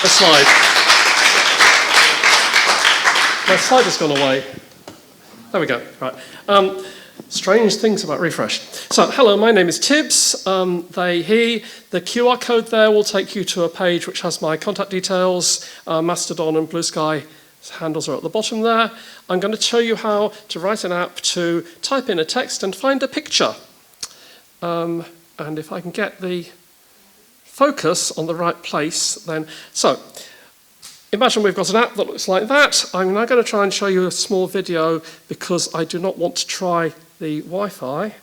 a slide. My slide has gone away. There we go. Right. Strange things about refresh. So, hello, my name is Tibs. They, he. The QR code there will take you to a page which has my contact details. Mastodon and Blue Sky handles are at the bottom there. I'm going to show you how to write an app to type in a text and find a picture. And if I can get the focus on the right place, then... So, imagine we've got an app that looks like that. I'm now going to try and show you a small video because I do not want to try the Wi-Fi.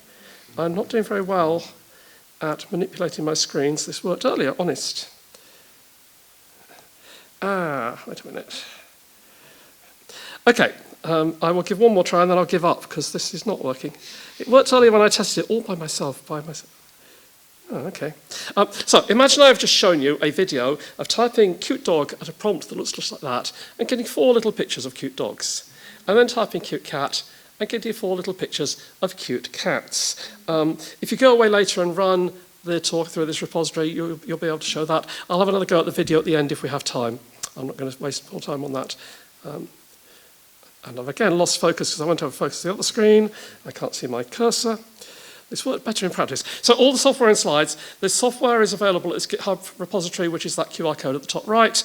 I'm not doing very well at manipulating my screens. This worked earlier, honest. Wait a minute. Okay, I will give one more try and then I'll give up because this is not working. It worked earlier when I tested it all by myself. Oh, okay. So imagine I've just shown you a video of typing cute dog at a prompt that looks just like that and getting 4 little pictures of cute dogs. And then typing cute cat and getting 4 little pictures of cute cats. If you go away later and run the talk through this repository, you'll be able to show that. I'll have another go at the video at the end if we have time. I'm not going to waste more time on that. And I've again lost focus because I went over focus the other screen. I can't see my cursor. This worked better in practice. So all the software in slides, this software is available at its GitHub repository, which is that QR code at the top right.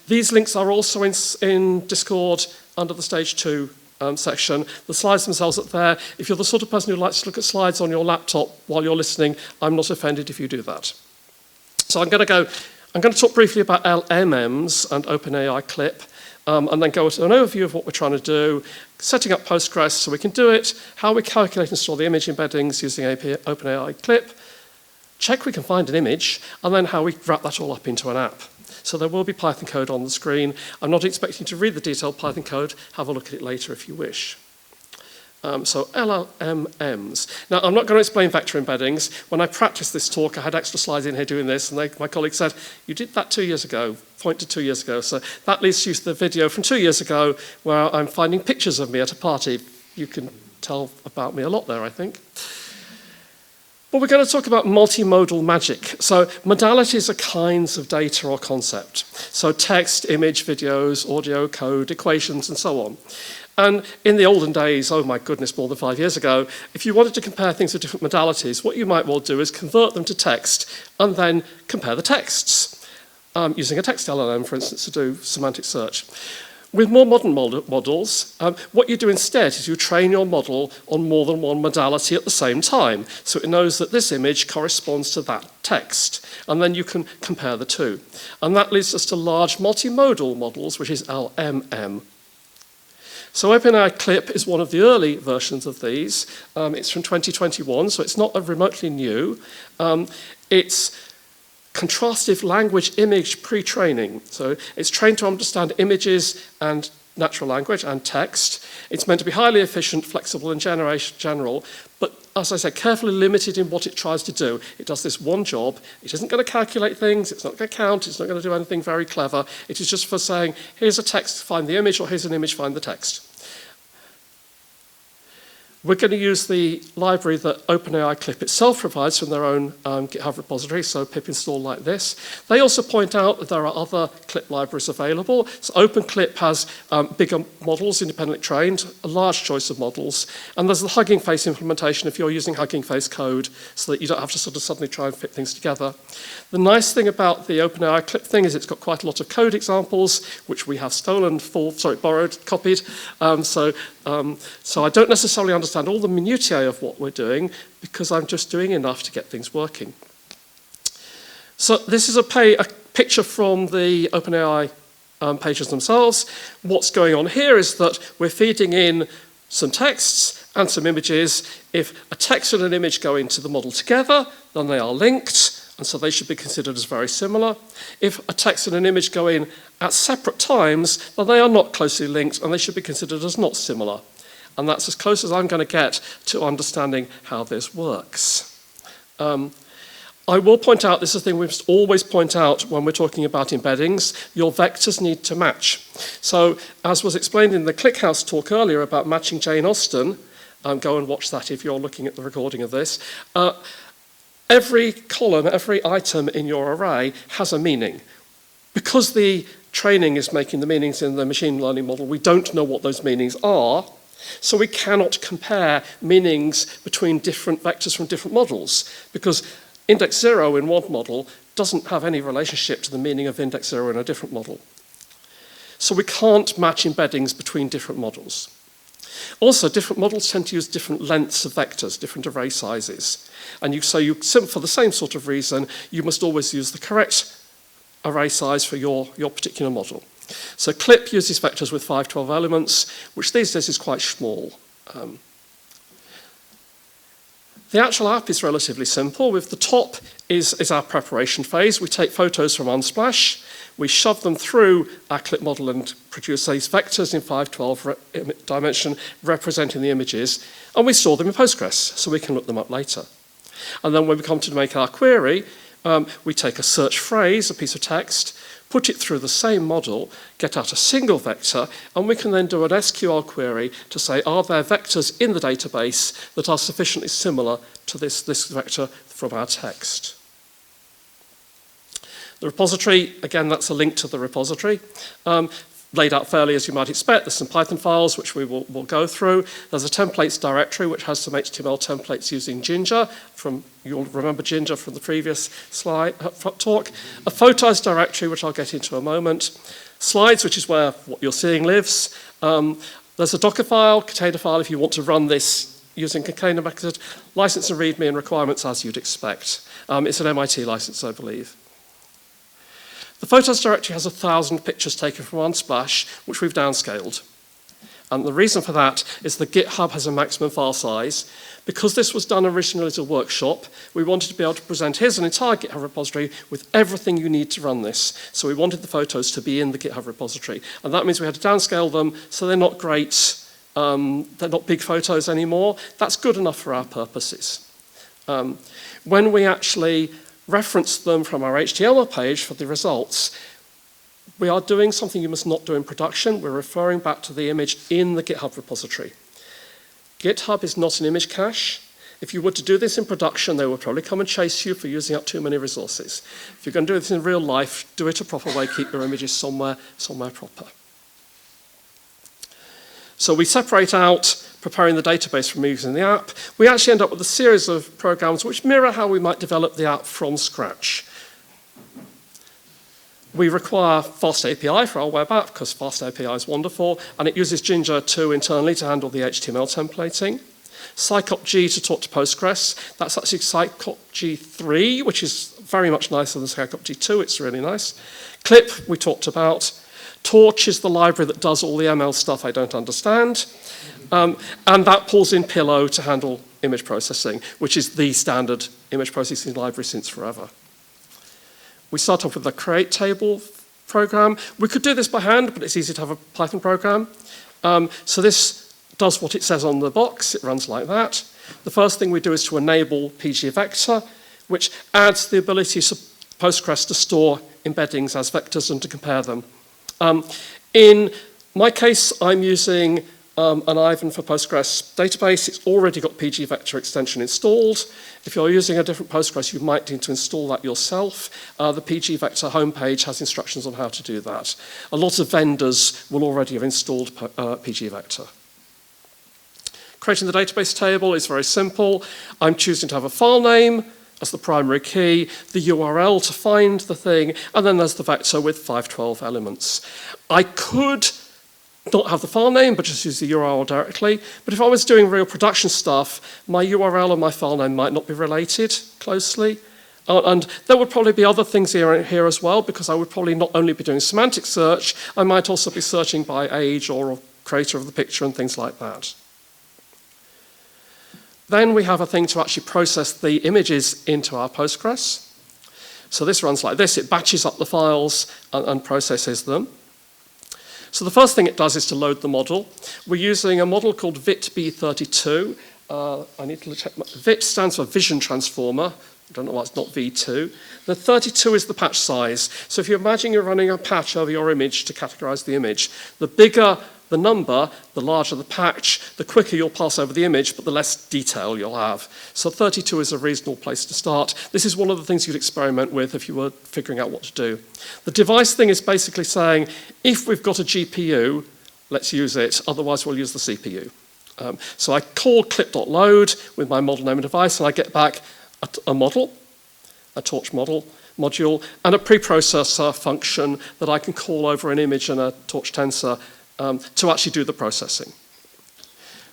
These links are also in Discord under the Stage 2 section. The slides themselves are there. If you're the sort of person who likes to look at slides on your laptop while you're listening, I'm not offended if you do that. So I'm going to talk briefly about LLMs and OpenAI CLIP. And then go into an overview of what we're trying to do, setting up Postgres so we can do it, how we calculate and store the image embeddings using OpenAI CLIP, check we can find an image, and then how we wrap that all up into an app. So there will be Python code on the screen. I'm not expecting to read the detailed Python code. Have a look at it later if you wish. So LLMs. Now, I'm not going to explain vector embeddings. When I practiced this talk, I had extra slides in here doing this, and my colleague said, you did that 2 years ago, point to 2 years ago. So that leads you to the video from 2 years ago, where I'm finding pictures of me at a party. You can tell about me a lot there, I think. But we're going to talk about multi-modal magic. So modalities are kinds of data or concept. So text, image, videos, audio, code, equations, and so on. And in the olden days, oh my goodness, more than 5 years ago, if you wanted to compare things with different modalities, what you might well do is convert them to text and then compare the texts, using a text LLM, for instance, to do semantic search. With more modern models, what you do instead is you train your model on more than one modality at the same time. So it knows that this image corresponds to that text. And then you can compare the two. And that leads us to large multimodal models, which is LMM. So OpenAI CLIP is one of the early versions of these. It's from 2021, so it's not remotely new. It's contrastive language image pre-training. So it's trained to understand images and natural language and text. It's meant to be highly efficient, flexible, and general, but as I said, carefully limited in what it tries to do. It does this one job. It isn't going to calculate things. It's not going to count. It's not going to do anything very clever. It is just for saying, here's a text, find the image, or here's an image, find the text. We're going to use the library that OpenAI CLIP itself provides from their own GitHub repository, so pip install like this. They also point out that there are other CLIP libraries available. So OpenClip has bigger models, independently trained, a large choice of models. And there's the Hugging Face implementation if you're using Hugging Face code, so that you don't have to sort of suddenly try and fit things together. The nice thing about the OpenAI CLIP thing is it's got quite a lot of code examples, which we have borrowed, copied. So I don't necessarily understand all the minutiae of what we're doing because I'm just doing enough to get things working. So this is a picture from the OpenAI pages themselves. What's going on here is that we're feeding in some texts and some images. If a text and an image go into the model together, then they are linked, and so they should be considered as very similar. If a text and an image go in at separate times, then they are not closely linked, and they should be considered as not similar. And that's as close as I'm going to get to understanding how this works. I will point out, this is a thing we must always point out when we're talking about embeddings, your vectors need to match. So, as was explained in the ClickHouse talk earlier about matching Jane Austen, go and watch that if you're looking at the recording of this, every column, every item in your array has a meaning. because the training is making the meanings in the machine learning model, we don't know what those meanings are, so we cannot compare meanings between different vectors from different models, because index 0 in one model doesn't have any relationship to the meaning of index 0 in a different model. So we can't match embeddings between different models. Also, different models tend to use different lengths of vectors, different array sizes. And for the same sort of reason, you must always use the correct array size for your particular model. So CLIP uses vectors with 512 elements, which these days is quite small. The actual app is relatively simple. With the top is our preparation phase. We take photos from Unsplash, we shove them through our CLIP model and produce these vectors in 512 dimension representing the images, and we store them in Postgres so we can look them up later. And then when we come to make our query, we take a search phrase, a piece of text, put it through the same model, get out a single vector, and we can then do an SQL query to say, are there vectors in the database that are sufficiently similar to this vector from our text? The repository, again, that's a link to the repository. Laid out fairly as you might expect. There's some Python files which we'll go through. There's a templates directory which has some HTML templates using Ginger. You'll remember Ginger from the previous slide talk. A photos directory which I'll get into in a moment. Slides, which is where what you're seeing lives. There's a Docker file, container file if you want to run this using container method. License and readme and requirements as you'd expect. It's an MIT license, I believe. The photos directory has 1,000 pictures taken from Unsplash, which we've downscaled. And the reason for that is that GitHub has a maximum file size. Because this was done originally as a workshop, we wanted to be able to present here's an entire GitHub repository with everything you need to run this. So we wanted the photos to be in the GitHub repository. And that means we had to downscale them so they're not great, they're not big photos anymore. That's good enough for our purposes. When we actually reference them from our HTML page for the results, we are doing something you must not do in production. We're referring back to the image in the GitHub repository. GitHub is not an image cache. If you were to do this in production, they would probably come and chase you for using up too many resources. If you're going to do this in real life, do it a proper way, keep your images somewhere proper. So we separate out preparing the database from using the app. We actually end up with a series of programs which mirror how we might develop the app from scratch. We require Fast API for our web app because Fast API is wonderful, and it uses Ginger 2 internally to handle the HTML templating. Scopg to talk to Postgres. That's actually Scopg 3, which is very much nicer than Scopg 2. It's really nice. CLIP we talked about. Torch is the library that does all the ML stuff I don't understand. And that pulls in Pillow to handle image processing, which is the standard image processing library since forever. We start off with the create table program. We could do this by hand, but it's easy to have a Python program. So this does what it says on the box. It runs like that. The first thing we do is to enable pgvector, which adds the ability for Postgres to store embeddings as vectors and to compare them. In my case, I'm using an Ivan for Postgres database. It's already got pgvector extension installed. If you're using a different Postgres, you might need to install that yourself. The pgvector homepage has instructions on how to do that. A lot of vendors will already have installed pgvector. Creating the database table is very simple. I'm choosing to have a file name as the primary key, the URL to find the thing, and then there's the vector with 512 elements. I could not have the file name, but just use the URL directly. But if I was doing real production stuff, my URL and my file name might not be related closely. And there would probably be other things here as well, because I would probably not only be doing semantic search, I might also be searching by age or creator of the picture and things like that. Then we have a thing to actually process the images into our Postgres. So this runs like this. It batches up the files and processes them. So the first thing it does is to load the model. We're using a model called VIT-B32. I need to check. VIT stands for Vision Transformer. I don't know why it's not V2. The 32 is the patch size. So if you imagine you're running a patch over your image to categorize the image, the bigger the number, the larger the patch, the quicker you'll pass over the image, but the less detail you'll have. So 32 is a reasonable place to start. This is one of the things you'd experiment with if you were figuring out what to do. The device thing is basically saying, if we've got a GPU, let's use it, otherwise we'll use the CPU. So I call clip.load with my model name and device, and I get back a model, a torch module, and a preprocessor function that I can call over an image and a torch tensor to actually do the processing.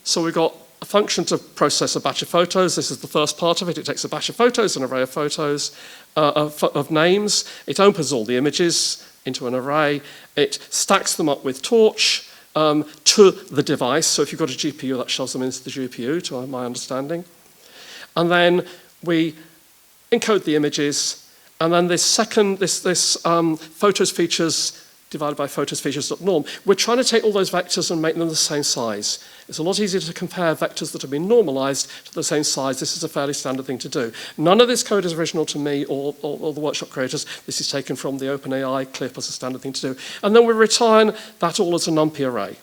So we've got a function to process a batch of photos. This is the first part of it. It takes a batch of photos, an array of photos, of names. It opens all the images into an array. It stacks them up with torch to the device. So if you've got a GPU, that shoves them into the GPU, to my understanding. And then we encode the images. And then this photos features divided by photos features.norm, we're trying to take all those vectors and make them the same size. It's a lot easier to compare vectors that have been normalized to the same size. This is a fairly standard thing to do. None of this code is original to me or the workshop creators. This is taken from the OpenAI CLIP as a standard thing to do. And then we return that all as a numpy array.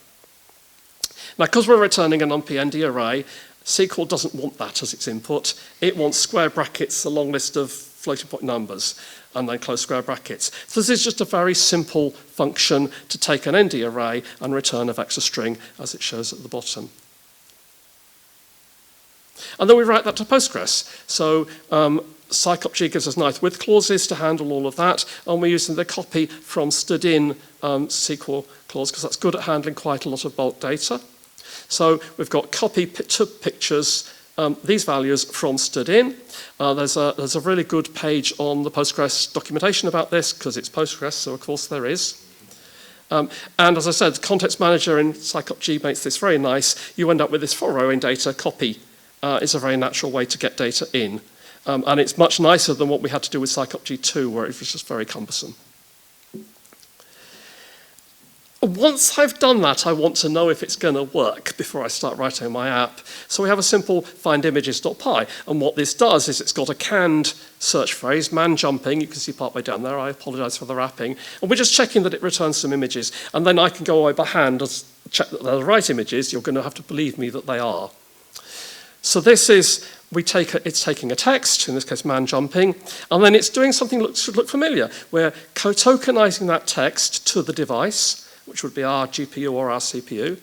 Now, because we're returning a numpy ND array, SQL doesn't want that as its input. It wants square brackets, a long list of floating point numbers, and then close square brackets. So this is just a very simple function to take an ND array and return a vector string as it shows at the bottom. And then we write that to Postgres. So CLIP gives us nice with clauses to handle all of that, and we're using the copy from stood-in SQL clause because that's good at handling quite a lot of bulk data. So we've got copy to pictures, these values from stood-in. There's a really good page on the Postgres documentation about this because it's Postgres, so of course there is. And as I said, the context manager in CLIP makes this very nice. You end up with this 4-row in data. Copy is a very natural way to get data in. And it's much nicer than what we had to do with CLIP 2, where it was just very cumbersome. Once I've done that, I want to know if it's going to work before I start writing my app. So we have a simple findimages.py. And what this does is it's got a canned search phrase, man jumping. You can see partway down there. I apologize for the wrapping. And we're just checking that it returns some images. And then I can go away by hand and check that they're the right images. You're going to have to believe me that they are. So this is, it's taking a text, in this case man jumping, and then it's doing something that should look familiar. We're co-tokenizing that text to the device, which would be our GPU or our CPU.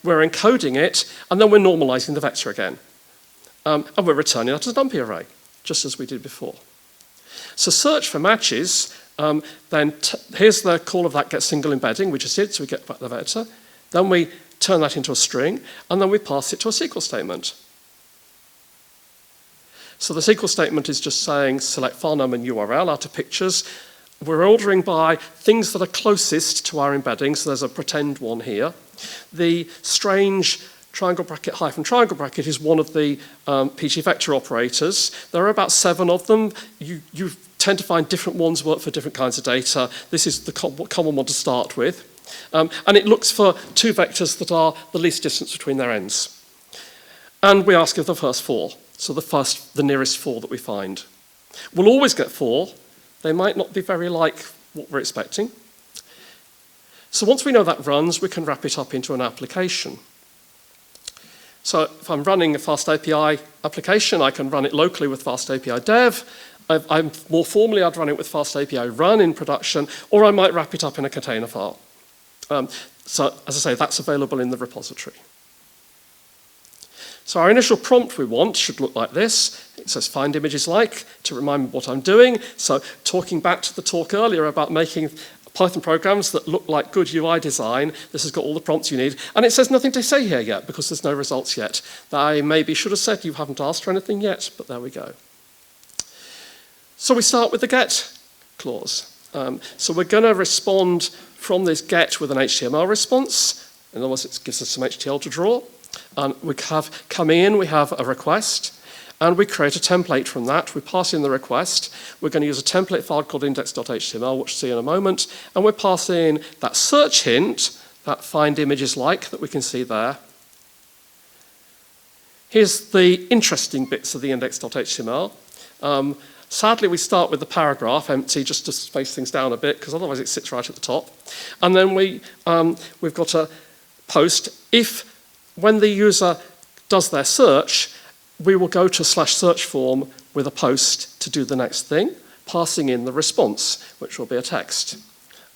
We're encoding it, and then we're normalizing the vector again. And we're returning that as a numpy array, just as we did before. So search for matches, then here's the call of that get single embedding, we just did, so we get back the vector. Then we turn that into a string, and then we pass it to a SQL statement. So the SQL statement is just saying select file name and URL out of pictures. We're ordering by things that are closest to our embedding, so there's a pretend one here. The strange triangle bracket hyphen triangle bracket is one of the pgvector operators. There are about 7 of them. You tend to find different ones work for different kinds of data. This is the common one to start with. And it looks for 2 vectors that are the least distance between their ends. And we ask if the first 4, so the nearest 4 that we find. We'll always get 4. They might not be very like what we're expecting. So once we know that runs, we can wrap it up into an application. So if I'm running a FastAPI application, I can run it locally with FastAPI dev. More formally, I'd run it with FastAPI run in production, or I might wrap it up in a container file. So as I say, that's available in the repository. So our initial prompt we want should look like this. It says find images like to remind me what I'm doing. So talking back to the talk earlier about making Python programs that look like good UI design, this has got all the prompts you need. And it says nothing to say here yet because there's no results yet. I maybe should have said you haven't asked for anything yet, but there we go. So we start with the get clause. So we're going to respond from this get with an HTML response. In other words, it gives us some HTML to draw. And we have coming in, we have a request, and we create a template from that. We pass in the request. We're going to use a template file called index.html, which we'll see in a moment, and we're passing in that search hint, that find images like that we can see there. Here's the interesting bits of the index.html. Sadly, we start with the paragraph empty just to space things down a bit, because otherwise it sits right at the top. And then we've got a post. If, when the user does their search, we will go to /search form with a post to do the next thing, passing in the response, which will be a text.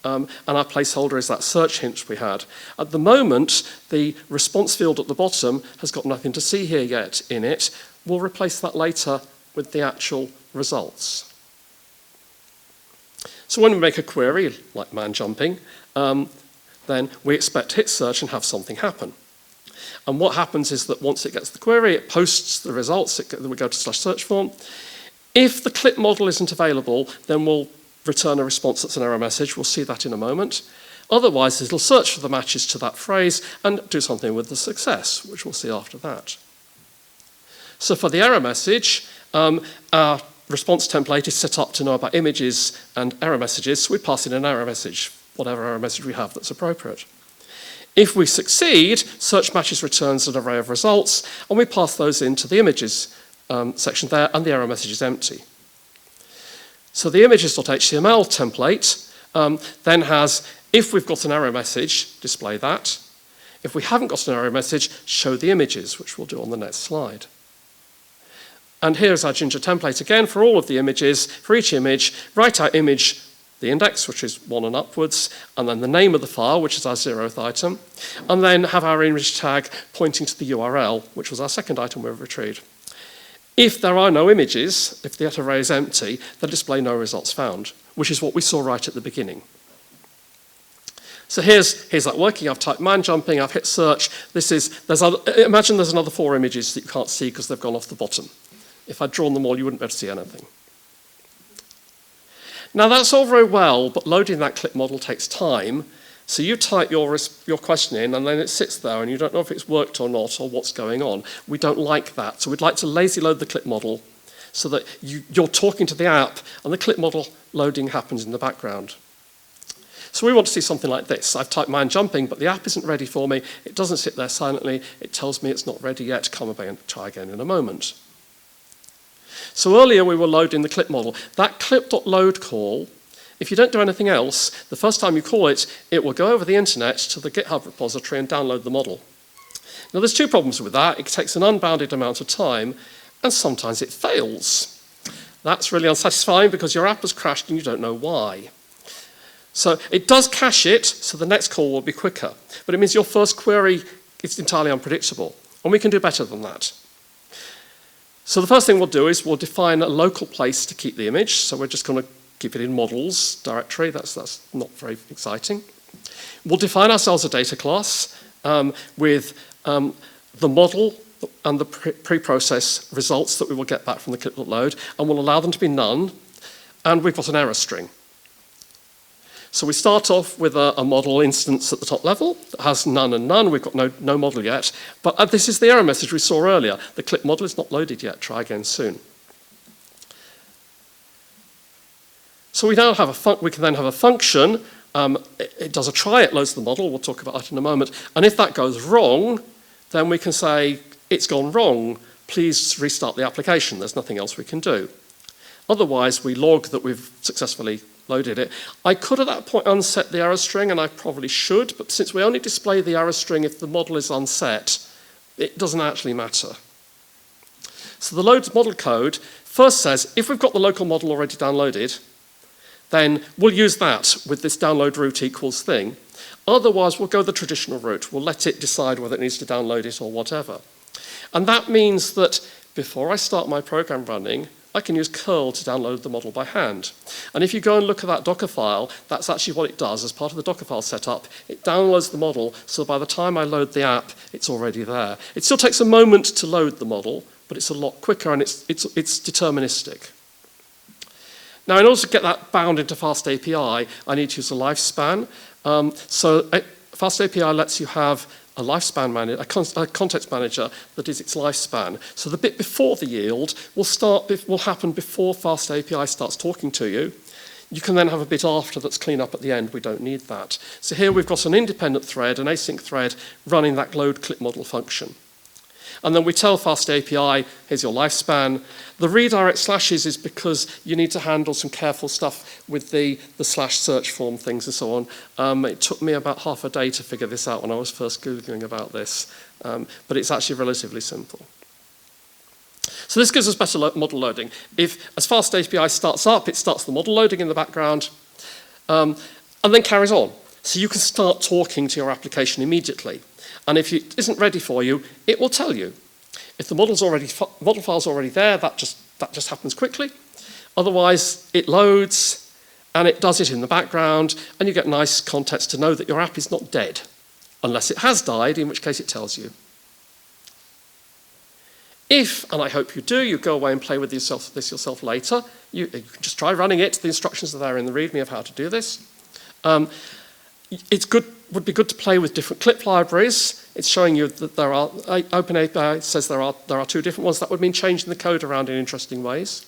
And our placeholder is that search hint we had. At the moment, the response field at the bottom has got nothing to see here yet in it. We'll replace that later with the actual results. So when we make a query, like man jumping, then we expect to hit search and have something happen. And what happens is that once it gets the query, it posts the results, we go to /search form. If the CLIP model isn't available, then we'll return a response that's an error message. We'll see that in a moment. Otherwise, it'll search for the matches to that phrase and do something with the success, which we'll see after that. So for the error message, our response template is set up to know about images and error messages, so we pass in an error message, whatever error message we have that's appropriate. If we succeed, search matches returns an array of results, and we pass those into the images section there, and the error message is empty. So the images.html template then has, if we've got an error message, display that. If we haven't got an error message, show the images, which we'll do on the next slide. And here's our Ginger template again for all of the images. For each image, write our image, the index, which is 1 and upwards, and then the name of the file, which is our 0th item, and then have our image tag pointing to the URL, which was our second item we've retrieved. If there are no images, if the array is empty, then display no results found, which is what we saw right at the beginning. So here's that working. I've typed man jumping, I've hit search. Imagine there's another 4 images that you can't see because they've gone off the bottom. If I'd drawn them all, you wouldn't be able to see anything. Now that's all very well, but loading that CLIP model takes time. So you type your question in, and then it sits there, and you don't know if it's worked or not, or what's going on. We don't like that. So we'd like to lazy load the CLIP model so that you're talking to the app, and the CLIP model loading happens in the background. So we want to see something like this. I've typed man jumping, but the app isn't ready for me. It doesn't sit there silently. It tells me it's not ready yet. Come and try again in a moment. So earlier we were loading the CLIP model. That clip.load call, if you don't do anything else, the first time you call it, it will go over the internet to the GitHub repository and download the model. Now there's 2 problems with that. It takes an unbounded amount of time, and sometimes it fails. That's really unsatisfying because your app has crashed and you don't know why. So it does cache it, so the next call will be quicker. But it means your first query is entirely unpredictable, and we can do better than that. So the first thing we'll do is we'll define a local place to keep the image. So we're just going to keep it in models directory. That's not very exciting. We'll define ourselves a data class with the model and the pre-process results that we will get back from the clip.load, and we'll allow them to be none. And we've got an error string. So we start off with a model instance at the top level that has none and none. We've got no model yet. But this is the error message we saw earlier. The CLIP model is not loaded yet. Try again soon. So we now have we can then have a function. It does a try. It loads the model. We'll talk about that in a moment. And if that goes wrong, then we can say, it's gone wrong. Please restart the application. There's nothing else we can do. Otherwise, we log that we've successfully loaded it. I could at that point unset the error string, and I probably should, but since we only display the error string if the model is unset, it doesn't actually matter. So the load model code first says, if we've got the local model already downloaded, then we'll use that with this download route equals thing. Otherwise, we'll go the traditional route. We'll let it decide whether it needs to download it or whatever. And that means that before I start my program running, I can use curl to download the model by hand. And if you go and look at that Docker file, that's actually what it does. As part of the Docker file setup, it downloads the model, so by the time I load the app, it's already there. It still takes a moment to load the model, but it's a lot quicker, and it's deterministic. Now, in order to get that bound into FastAPI, I need to use a lifespan. So FastAPI lets you have a lifespan manager, a context manager that is its lifespan. So the bit before the yield will happen before FastAPI starts talking to you. You can then have a bit after that's clean up at the end. We don't need that. So here we've got an independent thread, an async thread, running that load clip model function. And then we tell FastAPI, here's your lifespan. The redirect slashes is because you need to handle some careful stuff with the slash search form things and so on. It took me about half a day to figure this out when I was first Googling about this, but it's actually relatively simple. So this gives us better model loading. If, as FastAPI starts up, it starts the model loading in the background, and then carries on. So you can start talking to your application immediately. And if it isn't ready for you, it will tell you. If the model file's already there, that just happens quickly. Otherwise, it loads, and it does it in the background, and you get nice context to know that your app is not dead, unless it has died, in which case it tells you. If, and I hope you do, you go away and play with this yourself later, you can just try running it. The instructions are there in the README of how to do this. Would be good to play with different CLIP libraries. It's showing you that there are, OpenAI says there are two different ones. That would mean changing the code around in interesting ways.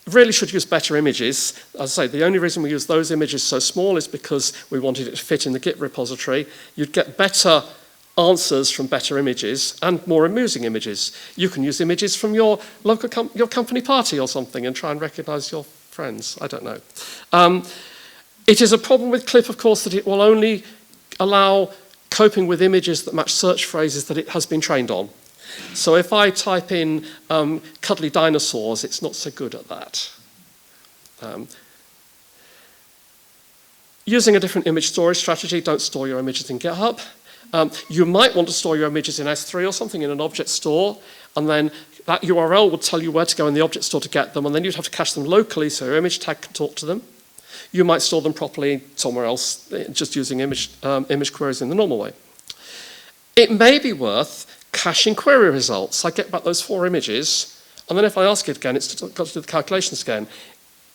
Really should use better images. As I say, the only reason we use those images so small is because we wanted it to fit in the Git repository. You'd get better answers from better images and more amusing images. You can use images from your local your company party or something and try and recognize your friends. I don't know. It is a problem with CLIP, of course, that it will only allow coping with images that match search phrases that it has been trained on. So if I type in cuddly dinosaurs, it's not so good at that. Using a different image storage strategy, don't store your images in GitHub. You might want to store your images in S3 or something in an object store, and then that URL will tell you where to go in the object store to get them, and then you'd have to cache them locally so your image tag can talk to them. You might store them properly somewhere else, just using image queries in the normal way. It may be worth caching query results. I get back those 4 images, and then if I ask it again, it's got to do the calculations again.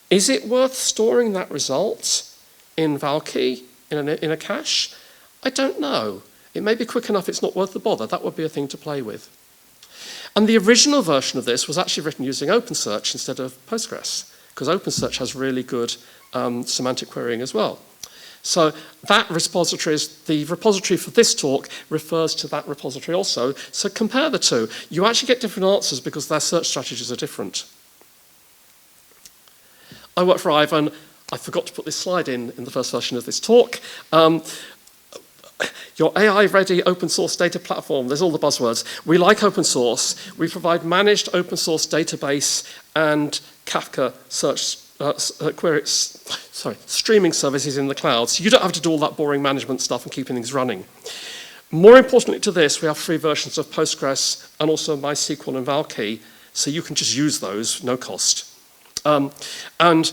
Is it worth storing that result in Valkey, in a cache? I don't know. It may be quick enough it's not worth the bother. That would be a thing to play with. And the original version of this was actually written using OpenSearch instead of Postgres, because OpenSearch has really good semantic querying as well. So that repository the repository for this talk refers to that repository also. So compare the two. You actually get different answers because their search strategies are different. I work for Ivan. I forgot to put this slide in the first version of this talk. Your AI-ready open source data platform. There's all the buzzwords. We like open source. We provide managed open source database and Kafka search streaming services in the cloud. So you don't have to do all that boring management stuff and keeping things running. More importantly to this, we have free versions of Postgres and also MySQL and Valkey, so you can just use those, no cost. And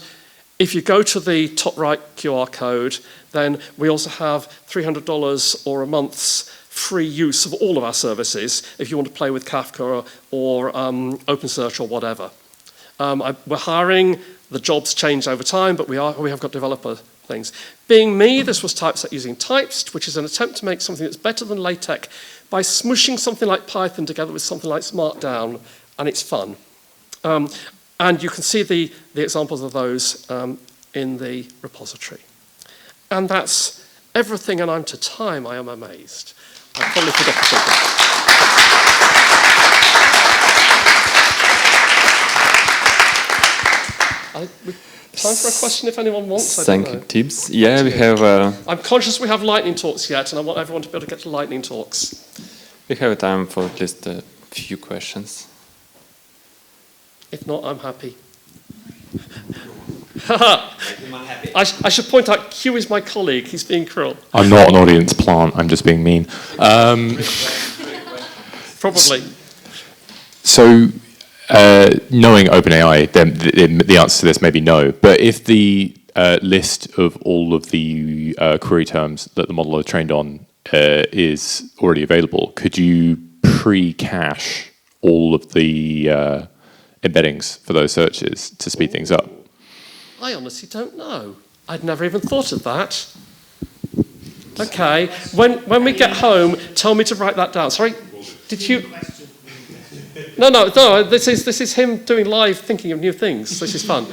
if you go to the top right QR code, then we also have $300 or a month's free use of all of our services if you want to play with Kafka or OpenSearch or whatever. We're hiring. The jobs change over time, but we have got developer things. Being me, this was typeset using Tibs, which is an attempt to make something that's better than LaTeX by smooshing something like Python together with something like Markdown, and it's fun. And you can see the examples of those in the repository. And that's everything, and I'm to time. I am amazed. I probably forgot to say that. Time for a question if anyone wants. Thank you, Tibs. Yeah, we have... I'm conscious we have lightning talks yet, and I want everyone to be able to get to lightning talks. We have time for just a few questions. If not, I'm happy. I should point out, Q is my colleague. He's being cruel. I'm not an audience plant. I'm just being mean. Probably. So... knowing OpenAI, then the answer to this may be no. But if the list of all of the query terms that the model is trained on is already available, could you pre-cache all of the embeddings for those searches to speed things up? I honestly don't know. I'd never even thought of that. Okay, when we get home, tell me to write that down. Sorry, did you... No. This is him doing live, thinking of new things. This is fun.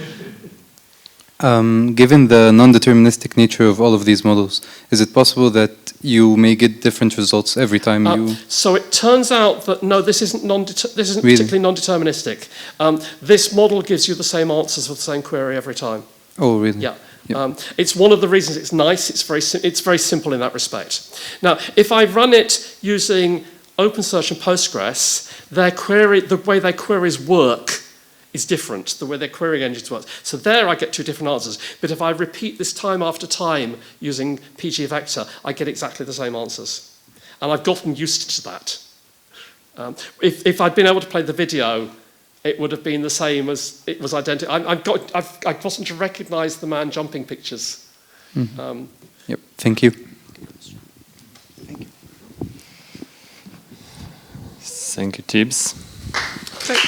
Given the non-deterministic nature of all of these models, is it possible that you may get different results every time you... So it turns out that, no, this isn't, Really? particularly non-deterministic. This model gives you the same answers for the same query every time. Oh, really? Yeah. Yep. It's one of the reasons it's nice. It's very simple in that respect. Now, if I run it using OpenSearch and Postgres, the way their queries work is different, the way their querying engines work. So there I get two different answers. But if I repeat this time after time using pgvector, I get exactly the same answers. And I've gotten used to that. If I'd been able to play the video, it would have been the same as it was identical. I've gotten to recognize the man jumping pictures. Mm-hmm. Yep, thank you. Thank you, Tibs. Okay.